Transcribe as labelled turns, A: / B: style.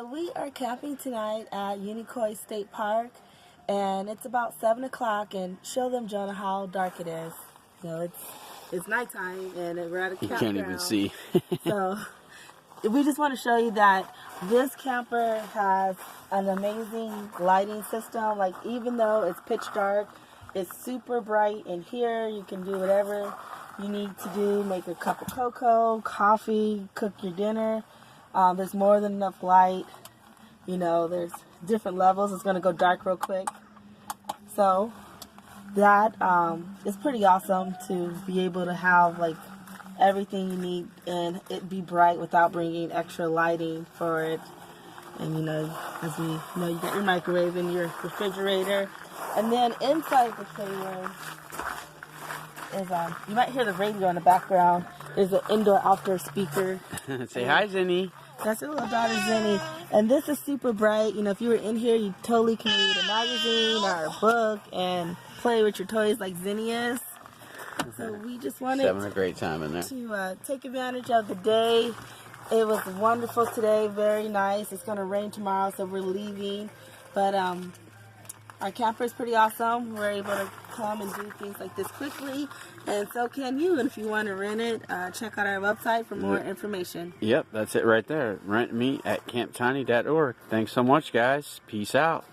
A: So we are camping tonight at Unicoi State Park, and it's about 7 o'clock, and show them, Jonah, how dark it is. You know, it's nighttime, and we're at a campground.
B: You can't even see.
A: So we just want to show you that this camper has an amazing lighting system. Like, even though it's pitch dark, it's super bright in here. You can do whatever you need to do, make a cup of cocoa, coffee, cook your dinner. There's more than enough light. You know, there's different levels. It's going to go dark real quick. So that is pretty awesome to be able to have like everything you need and it be bright without bringing extra lighting for it. And you know, as we know, you got your microwave and your refrigerator. And then inside the playroom is, you might hear the radio in the background. There's an indoor-outdoor speaker.
B: Say hi, Zinni.
A: That's her little daughter, Zinni. And this is super bright. You know, if you were in here, you totally can read a magazine or a book and play with your toys like Zinni is. So we just wanted
B: having a great time in there
A: to take advantage of the day. It was wonderful today, very nice. It's going to rain tomorrow, so we're leaving. But our camper is pretty awesome. We're able to come and do things like this quickly, and so can you. And if you want to rent it, check out our website for more information.
B: Yep, that's it right there. Rent me at camptiny.org. Thanks so much, guys. Peace out.